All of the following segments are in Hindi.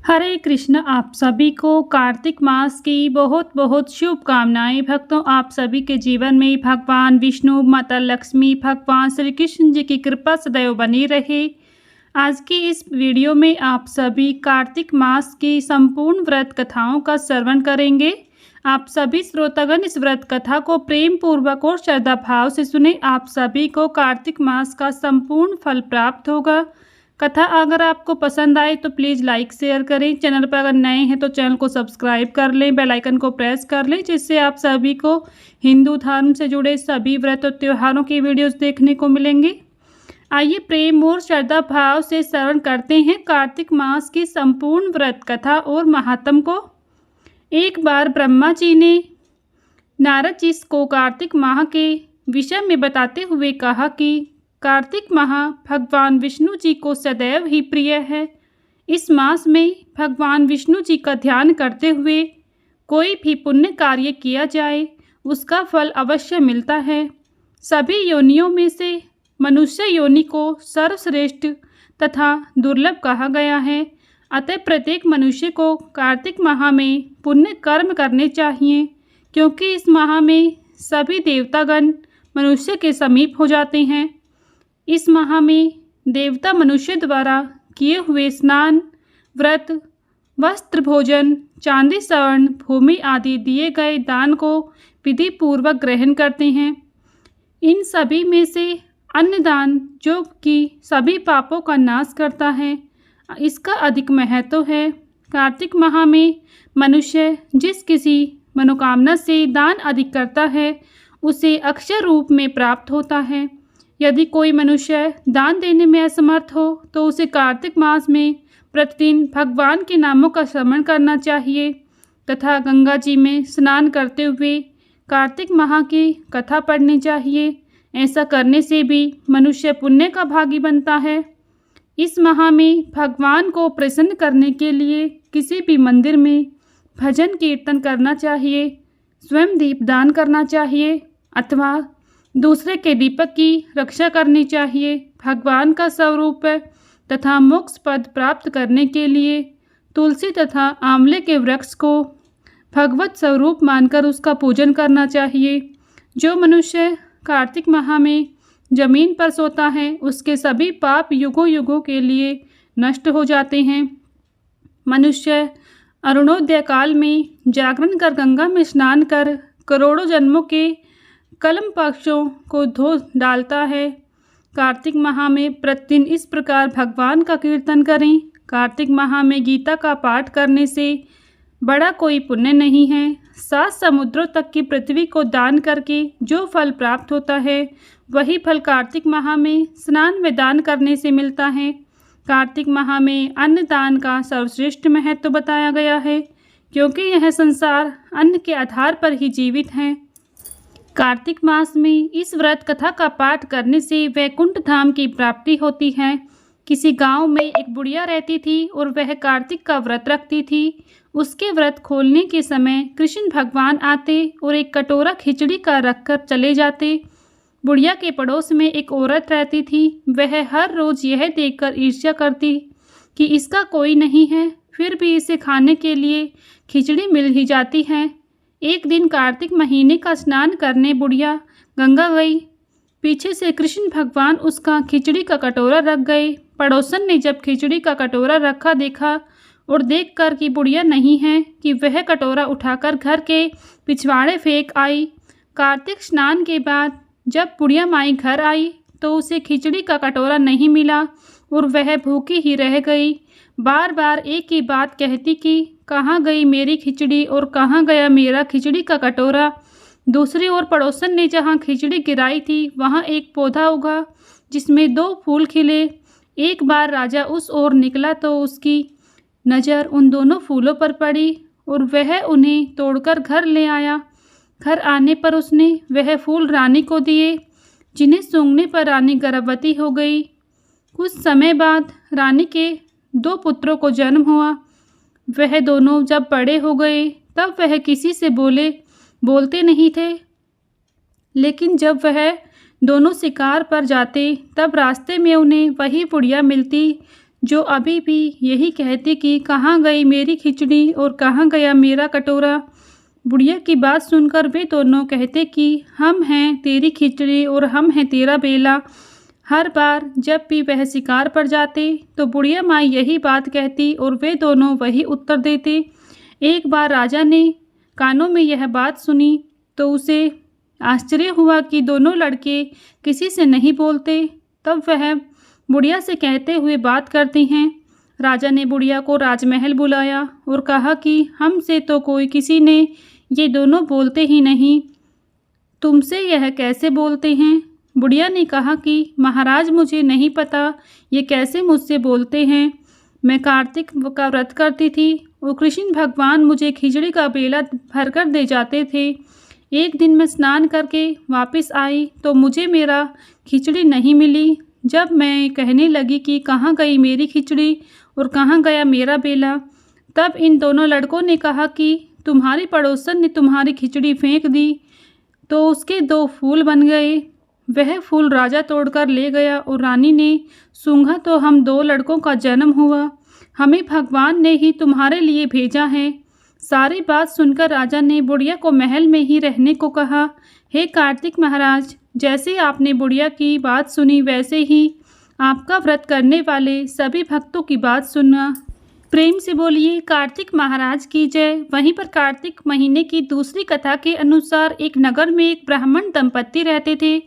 हरे कृष्ण। आप सभी को कार्तिक मास की बहुत बहुत शुभकामनाएं। भक्तों, आप सभी के जीवन में भगवान विष्णु, माता लक्ष्मी, भगवान श्री कृष्ण जी की कृपा सदैव बनी रहे। आज की इस वीडियो में आप सभी कार्तिक मास की संपूर्ण व्रत कथाओं का श्रवण करेंगे। आप सभी श्रोतागण इस व्रत कथा को प्रेम पूर्वक और श्रद्धा भाव से सुने। आप सभी को कार्तिक मास का संपूर्ण फल प्राप्त होगा। कथा अगर आपको पसंद आए तो प्लीज़ लाइक शेयर करें। चैनल पर अगर नए हैं तो चैनल को सब्सक्राइब कर लें, बेल आइकन को प्रेस कर लें, जिससे आप सभी को हिंदू धर्म से जुड़े सभी व्रत और त्योहारों की वीडियोस देखने को मिलेंगे। आइए प्रेम और श्रद्धा भाव से श्रवण करते हैं कार्तिक मास की संपूर्ण व्रत कथा और महात्म को। एक बार ब्रह्मा जी ने नारद जी को कार्तिक माह के विषय में बताते हुए कहा कि कार्तिक माह भगवान विष्णु जी को सदैव ही प्रिय है। इस मास में भगवान विष्णु जी का ध्यान करते हुए कोई भी पुण्य कार्य किया जाए उसका फल अवश्य मिलता है। सभी योनियों में से मनुष्य योनि को सर्वश्रेष्ठ तथा दुर्लभ कहा गया है। अतः प्रत्येक मनुष्य को कार्तिक माह में पुण्य कर्म करने चाहिए, क्योंकि इस माह में सभी देवतागण मनुष्य के समीप हो जाते हैं। इस माह में देवता मनुष्य द्वारा किए हुए स्नान, व्रत, वस्त्र, भोजन, चांदी, स्वर्ण, भूमि आदि दिए गए दान को विधि पूर्वक ग्रहण करते हैं। इन सभी में से अन्नदान, जो कि सभी पापों का नाश करता है, इसका अधिक महत्व है। कार्तिक माह में मनुष्य जिस किसी मनोकामना से दान अधिक करता है उसे अक्षय रूप में प्राप्त होता है। यदि कोई मनुष्य दान देने में असमर्थ हो तो उसे कार्तिक मास में प्रतिदिन भगवान के नामों का स्मरण करना चाहिए तथा गंगा जी में स्नान करते हुए कार्तिक माह की कथा पढ़नी चाहिए। ऐसा करने से भी मनुष्य पुण्य का भागी बनता है। इस माह में भगवान को प्रसन्न करने के लिए किसी भी मंदिर में भजन कीर्तन करना चाहिए, स्वयं दीपदान करना चाहिए अथवा दूसरे के दीपक की रक्षा करनी चाहिए। भगवान का स्वरूप तथा मोक्ष पद प्राप्त करने के लिए तुलसी तथा आंवले के वृक्ष को भगवत स्वरूप मानकर उसका पूजन करना चाहिए। जो मनुष्य कार्तिक माह में जमीन पर सोता है उसके सभी पाप युगों युगों के लिए नष्ट हो जाते हैं। मनुष्य अरुणोदय काल में जागरण कर गंगा में स्नान कर करोड़ों जन्मों के कलम पक्षों को धो डालता है। कार्तिक माह में प्रतिदिन इस प्रकार भगवान का कीर्तन करें। कार्तिक माह में गीता का पाठ करने से बड़ा कोई पुण्य नहीं है। 7 समुद्रों तक की पृथ्वी को दान करके जो फल प्राप्त होता है वही फल कार्तिक माह में स्नान व दान करने से मिलता है। कार्तिक माह में अन्नदान का सर्वश्रेष्ठ महत्व बताया गया है, क्योंकि यह संसार अन्न के आधार पर ही जीवित है। कार्तिक मास में इस व्रत कथा का पाठ करने से वैकुंठ धाम की प्राप्ति होती है। किसी गांव में एक बुढ़िया रहती थी और वह कार्तिक का व्रत रखती थी। उसके व्रत खोलने के समय कृष्ण भगवान आते और एक कटोरा खिचड़ी का रखकर चले जाते। बुढ़िया के पड़ोस में एक औरत रहती थी। वह हर रोज़ यह देखकर ईर्ष्या करती कि इसका कोई नहीं है, फिर भी इसे खाने के लिए खिचड़ी मिल ही जाती है। एक दिन कार्तिक महीने का स्नान करने बुढ़िया गंगा गई। पीछे से कृष्ण भगवान उसका खिचड़ी का कटोरा रख गए। पड़ोसन ने जब खिचड़ी का कटोरा रखा देखा और देखकर कि बुढ़िया नहीं है कि वह कटोरा उठाकर घर के पिछवाड़े फेंक आई। कार्तिक स्नान के बाद जब बुढ़िया माई घर आई तो उसे खिचड़ी का कटोरा नहीं मिला और वह भूखी ही रह गई। बार बार एक ही बात कहती कि कहाँ गई मेरी खिचड़ी और कहाँ गया मेरा खिचड़ी का कटोरा। दूसरी ओर पड़ोसन ने जहाँ खिचड़ी गिराई थी वहाँ एक पौधा उगा जिसमें 2 फूल खिले। एक बार राजा उस ओर निकला तो उसकी नज़र उन दोनों फूलों पर पड़ी और वह उन्हें तोड़कर घर ले आया। घर आने पर उसने वह फूल रानी को दिए, जिन्हें सूंघने पर रानी गर्भवती हो गई। कुछ समय बाद रानी के 2 पुत्रों को जन्म हुआ। वह दोनों जब बड़े हो गए तब वह किसी से बोलते नहीं थे, लेकिन जब वह दोनों शिकार पर जाते तब रास्ते में उन्हें वही बुढ़िया मिलती जो अभी भी यही कहती कि कहाँ गई मेरी खिचड़ी और कहाँ गया मेरा कटोरा। बुढ़िया की बात सुनकर वे दोनों कहते कि हम हैं तेरी खिचड़ी और हम हैं तेरा बेला। हर बार जब भी वह शिकार पर जाते तो बुढ़िया माँ यही बात कहती और वे दोनों वही उत्तर देते। एक बार राजा ने कानों में यह बात सुनी तो उसे आश्चर्य हुआ कि दोनों लड़के किसी से नहीं बोलते। तब वह बुढ़िया से कहते हुए बात करते हैं। राजा ने बुढ़िया को राजमहल बुलाया और कहा कि हमसे तो कोई किसी ने ये दोनों बोलते ही नहीं, तुमसे यह कैसे बोलते हैं। बुढ़िया ने कहा कि महाराज मुझे नहीं पता ये कैसे मुझसे बोलते हैं। मैं कार्तिक का व्रत करती थी और कृष्ण भगवान मुझे खिचड़ी का बेला भरकर दे जाते थे। एक दिन मैं स्नान करके वापस आई तो मुझे मेरा खिचड़ी नहीं मिली। जब मैं कहने लगी कि कहाँ गई मेरी खिचड़ी और कहाँ गया मेरा बेला, तब इन दोनों लड़कों ने कहा कि तुम्हारी पड़ोसन ने तुम्हारी खिचड़ी फेंक दी तो उसके 2 फूल बन गए। वह फूल राजा तोड़कर ले गया और रानी ने सूंघा तो हम 2 लड़कों का जन्म हुआ। हमें भगवान ने ही तुम्हारे लिए भेजा है। सारी बात सुनकर राजा ने बुढ़िया को महल में ही रहने को कहा। हे कार्तिक महाराज, जैसे आपने बुढ़िया की बात सुनी वैसे ही आपका व्रत करने वाले सभी भक्तों की बात सुनना। प्रेम से बोलिए कार्तिक महाराज की जय। वहीं पर कार्तिक महीने की दूसरी कथा के अनुसार एक नगर में एक ब्राह्मण दंपत्ति रहते थे।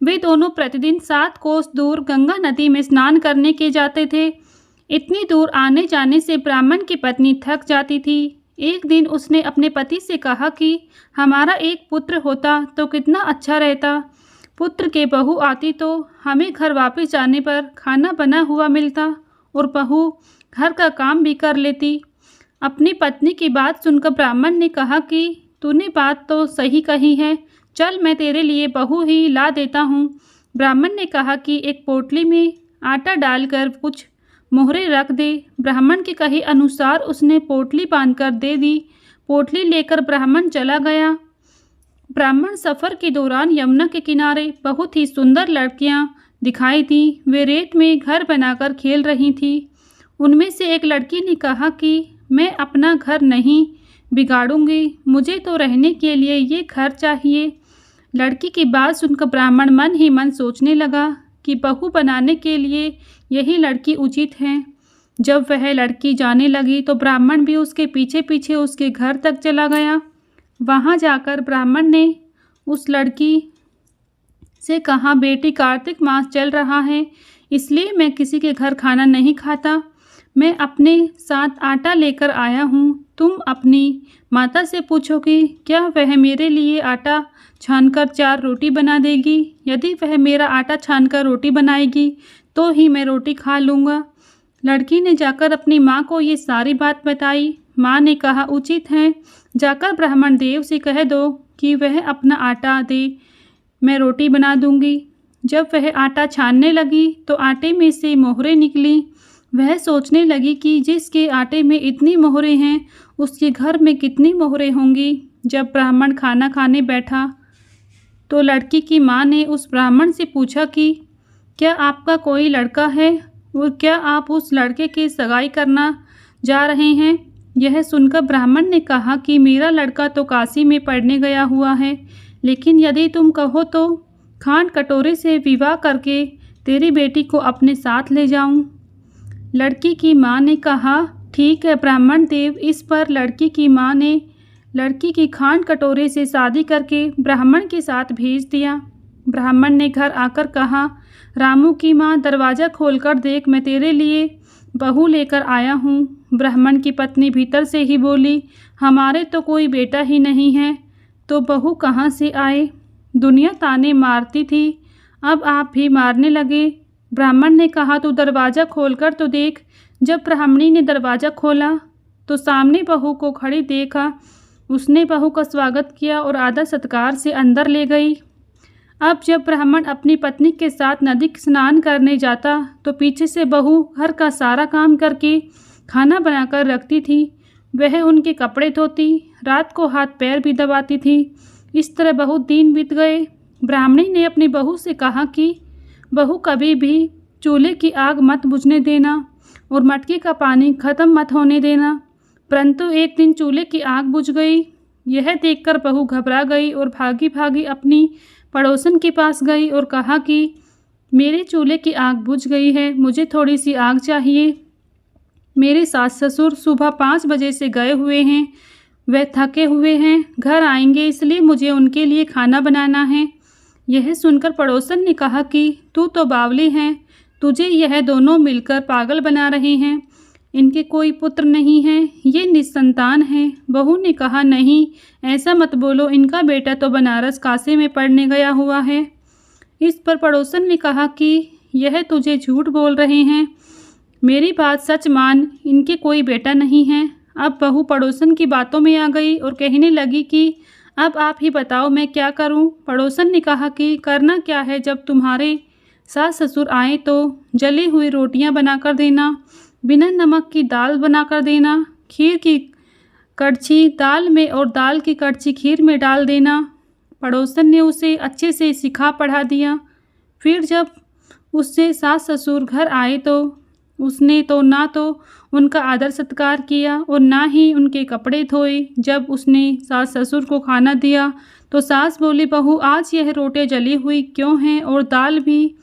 वे दोनों प्रतिदिन 7 कोस दूर गंगा नदी में स्नान करने के जाते थे। इतनी दूर आने जाने से ब्राह्मण की पत्नी थक जाती थी। एक दिन उसने अपने पति से कहा कि हमारा एक पुत्र होता तो कितना अच्छा रहता। पुत्र के बहू आती तो हमें घर वापस जाने पर खाना बना हुआ मिलता और बहू घर का काम भी कर लेती। अपनी पत्नी की बात सुनकर ब्राह्मण ने कहा कि तूने बात तो सही कही है, चल मैं तेरे लिए बहू ही ला देता हूँ। ब्राह्मण ने कहा कि एक पोटली में आटा डालकर कुछ मोहरे रख दे। ब्राह्मण के कहे अनुसार उसने पोटली बांधकर दे दी। पोटली लेकर ब्राह्मण चला गया। ब्राह्मण सफ़र के दौरान यमुना के किनारे बहुत ही सुंदर लड़कियां दिखाई दी। वे रेत में घर बनाकर खेल रही थीं। उनमें से एक लड़की ने कहा कि मैं अपना घर नहीं बिगाड़ूंगी, मुझे तो रहने के लिए ये घर चाहिए। लड़की की बात सुनकर ब्राह्मण मन ही मन सोचने लगा कि बहू बनाने के लिए यही लड़की उचित है। जब वह लड़की जाने लगी तो ब्राह्मण भी उसके पीछे पीछे उसके घर तक चला गया। वहाँ जाकर ब्राह्मण ने उस लड़की से कहा, बेटी कार्तिक मास चल रहा है इसलिए मैं किसी के घर खाना नहीं खाता। मैं अपने साथ आटा लेकर आया हूँ। तुम अपनी माता से पूछो कि क्या वह मेरे लिए आटा छानकर 4 रोटी बना देगी। यदि वह मेरा आटा छानकर रोटी बनाएगी तो ही मैं रोटी खा लूँगा। लड़की ने जाकर अपनी माँ को ये सारी बात बताई। माँ ने कहा, उचित है, जाकर ब्राह्मण देव से कह दो कि वह अपना आटा दे, मैं रोटी बना दूँगी। जब वह आटा छानने लगी तो आटे में से मोहरें निकली। वह सोचने लगी कि जिसके आटे में इतनी मोहरें हैं उसके घर में कितनी मोहरें होंगी। जब ब्राह्मण खाना खाने बैठा तो लड़की की माँ ने उस ब्राह्मण से पूछा कि क्या आपका कोई लड़का है और क्या आप उस लड़के की सगाई करना जा रहे हैं। यह सुनकर ब्राह्मण ने कहा कि मेरा लड़का तो काशी में पढ़ने गया हुआ है, लेकिन यदि तुम कहो तो खांड कटोरे से विवाह करके तेरी बेटी को अपने साथ ले जाऊं। लड़की की माँ ने कहा, ठीक है ब्राह्मण देव। इस पर लड़की की माँ ने लड़की की खांड कटोरे से शादी करके ब्राह्मण के साथ भेज दिया। ब्राह्मण ने घर आकर कहा, रामू की माँ दरवाज़ा खोलकर देख, मैं तेरे लिए बहू लेकर आया हूँ। ब्राह्मण की पत्नी भीतर से ही बोली, हमारे तो कोई बेटा ही नहीं है तो बहू कहाँ से आए। दुनिया ताने मारती थी, अब आप भी मारने लगे। ब्राह्मण ने कहा, तू दरवाज़ा खोलकर तो देख। जब ब्राह्मणी ने दरवाज़ा खोला तो सामने बहू को खड़ी देखा। उसने बहू का स्वागत किया और आदर सत्कार से अंदर ले गई। अब जब ब्राह्मण अपनी पत्नी के साथ नदी स्नान करने जाता तो पीछे से बहू घर का सारा काम करके खाना बनाकर रखती थी। वह उनके कपड़े धोती, रात को हाथ पैर भी दबाती थी। इस तरह बहुत दिन बीत गए। ब्राह्मणी ने अपनी बहू से कहा कि बहू कभी भी चूल्हे की आग मत बुझने देना। और मटके का पानी खत्म मत होने देना। परंतु एक दिन चूल्हे की आग बुझ गई। यह देखकर बहू घबरा गई और भागी भागी अपनी पड़ोसन के पास गई और कहा कि मेरे चूल्हे की आग बुझ गई है, मुझे थोड़ी सी आग चाहिए। मेरे सास ससुर सुबह 5 बजे से गए हुए हैं, वह थके हुए हैं, घर आएंगे, इसलिए मुझे उनके लिए खाना बनाना है। यह सुनकर पड़ोसन ने कहा कि तू तो बावली है, तुझे यह दोनों मिलकर पागल बना रहे हैं। इनके कोई पुत्र नहीं है, ये निसंतान है। बहू ने कहा नहीं, ऐसा मत बोलो, इनका बेटा तो बनारस काशी में पढ़ने गया हुआ है। इस पर पड़ोसन ने कहा कि यह तुझे झूठ बोल रहे हैं, मेरी बात सच मान, इनके कोई बेटा नहीं है। अब बहू पड़ोसन की बातों में आ गई और कहने लगी कि अब आप ही बताओ मैं क्या करूं। पड़ोसन ने कहा कि करना क्या है, जब तुम्हारे सास ससुर आए तो जली हुई रोटियां बनाकर देना, बिना नमक की दाल बनाकर देना, खीर की कड़छी दाल में और दाल की कड़छी खीर में डाल देना। पड़ोसन ने उसे अच्छे से सिखा पढ़ा दिया। फिर जब उससे सास ससुर घर आए तो उसने तो ना तो उनका आदर सत्कार किया और ना ही उनके कपड़े धोए। जब उसने सास ससुर को खाना दिया तो सास बोली, बहू आज यह रोटियां जली हुई क्यों हैं और दाल भी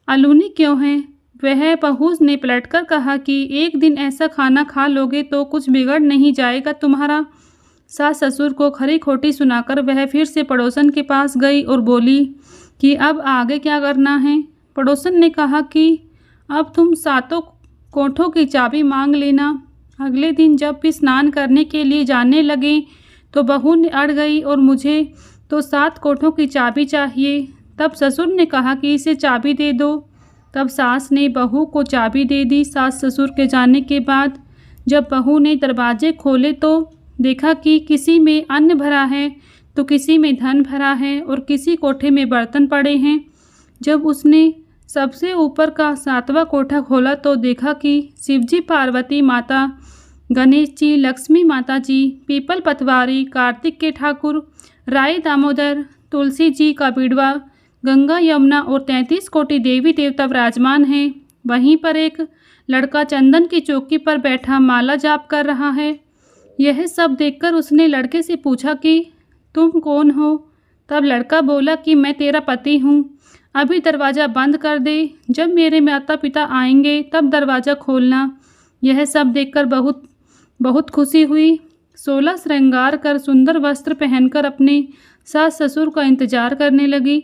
अलूनी क्यों है। वह बहू ने पलटकर कहा कि एक दिन ऐसा खाना खा लोगे तो कुछ बिगड़ नहीं जाएगा तुम्हारा। सास ससुर को खरी खोटी सुनाकर वह फिर से पड़ोसन के पास गई और बोली कि अब आगे क्या करना है। पड़ोसन ने कहा कि अब तुम सातों कोठों की चाबी मांग लेना। अगले दिन जब भी स्नान करने के लिए जाने लगे तो बहू ने अड़ गई और मुझे तो 7 कोठों की चाबी चाहिए। तब ससुर ने कहा कि इसे चाबी दे दो। तब सास ने बहू को चाबी दे दी। सास ससुर के जाने के बाद जब बहू ने दरवाजे खोले तो देखा कि किसी में अन्न भरा है तो किसी में धन भरा है और किसी कोठे में बर्तन पड़े हैं। जब उसने सबसे ऊपर का 7वां कोठा खोला तो देखा कि शिवजी, पार्वती माता, गणेश जी, लक्ष्मी माता जी, पीपल पतवारी, कार्तिक के ठाकुर, राय दामोदर, तुलसी जी का बिड़वा, गंगा यमुना और 33 कोटि देवी देवता विराजमान हैं। वहीं पर एक लड़का चंदन की चौकी पर बैठा माला जाप कर रहा है। यह सब देखकर उसने लड़के से पूछा कि तुम कौन हो। तब लड़का बोला कि मैं तेरा पति हूँ, अभी दरवाज़ा बंद कर दे, जब मेरे माता पिता आएंगे तब दरवाज़ा खोलना। यह सब देखकर बहुत खुशी हुई। 16 श्रृंगार कर सुंदर वस्त्र पहनकर अपने सास ससुर का इंतजार करने लगी।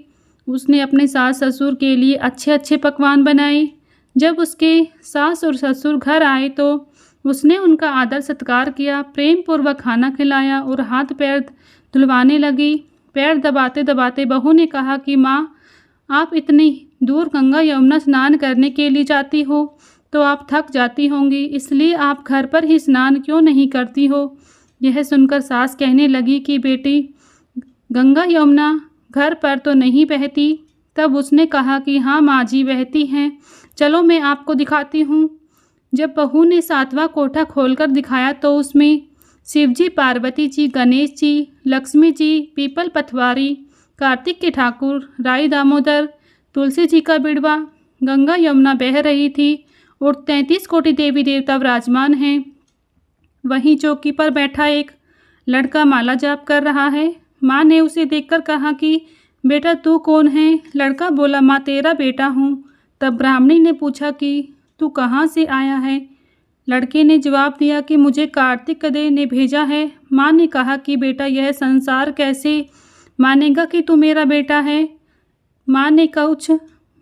उसने अपने सास ससुर के लिए अच्छे अच्छे पकवान बनाए। जब उसके सास और ससुर घर आए तो उसने उनका आदर सत्कार किया, प्रेम पूर्वक खाना खिलाया और हाथ पैर धुलवाने लगी। पैर दबाते दबाते बहू ने कहा कि माँ, आप इतनी दूर गंगा यमुना स्नान करने के लिए जाती हो तो आप थक जाती होंगी, इसलिए आप घर पर ही स्नान क्यों नहीं करती हो। यह सुनकर सास कहने लगी कि बेटी, गंगा यमुना घर पर तो नहीं बहती। तब उसने कहा कि हाँ माँ जी, बहती हैं, चलो मैं आपको दिखाती हूँ। जब बहू ने 7वां कोठा खोलकर दिखाया तो उसमें शिवजी, पार्वती जी, गणेश जी, लक्ष्मी जी, पीपल पतवारी, कार्तिक के ठाकुर, राय दामोदर, तुलसी जी का बिड़वा, गंगा यमुना बह रही थी और 33 कोटि देवी देवता विराजमान हैं। वहीं चौकी पर बैठा एक लड़का माला जाप कर रहा है। माँ ने उसे देखकर कहा कि बेटा तू कौन है। लड़का बोला, माँ तेरा बेटा हूँ। तब ब्राह्मणी ने पूछा कि तू कहाँ से आया है। लड़के ने जवाब दिया कि मुझे कार्तिक कदे ने भेजा है। माँ ने कहा कि बेटा यह संसार कैसे मानेगा कि तू मेरा बेटा है। माँ ने कुछ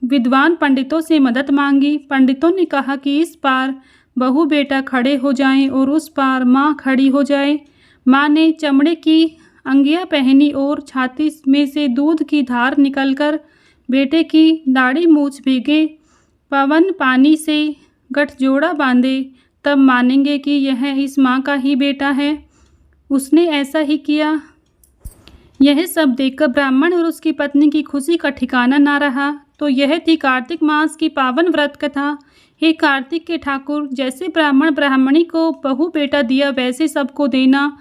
विद्वान पंडितों से मदद मांगी। पंडितों ने कहा कि इस पार बहू बेटा खड़े हो जाएं और उस पार माँ खड़ी हो जाए। माँ ने चमड़े की अंगिया पहनी और छाती में से दूध की धार निकलकर बेटे की दाढ़ी मूछ भीगे पवन पानी से गठजोड़ा बांधे, तब मानेंगे कि यह इस माँ का ही बेटा है। उसने ऐसा ही किया। यह सब देखकर ब्राह्मण और उसकी पत्नी की खुशी का ठिकाना ना रहा। तो यह थी कार्तिक मास की पावन व्रत कथा। हे कार्तिक के ठाकुर, जैसे ब्राह्मण ब्राह्मणी को बहू बेटा दिया वैसे सबको देना।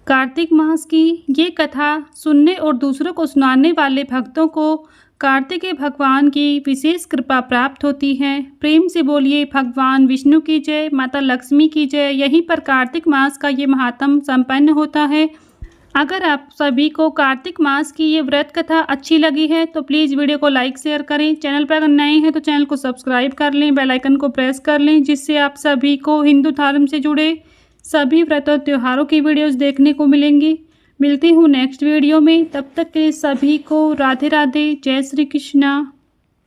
कार्तिक मास की ये कथा सुनने और दूसरों को सुनाने वाले भक्तों को कार्तिकेय भगवान की विशेष कृपा प्राप्त होती है। प्रेम से बोलिए भगवान विष्णु की जय, माता लक्ष्मी की जय। यहीं पर कार्तिक मास का ये महात्म संपन्न होता है। अगर आप सभी को कार्तिक मास की ये व्रत कथा अच्छी लगी है तो प्लीज़ वीडियो को लाइक शेयर करें। चैनल पर अगर नए हैं तो चैनल को सब्सक्राइब कर लें, बेल आइकन को प्रेस कर लें, जिससे आप सभी को हिंदू धर्म से जुड़े सभी व्रत और त्योहारों की वीडियोस देखने को मिलेंगी। मिलती हूँ नेक्स्ट वीडियो में, तब तक के लिए सभी को राधे राधे, जय श्री कृष्णा।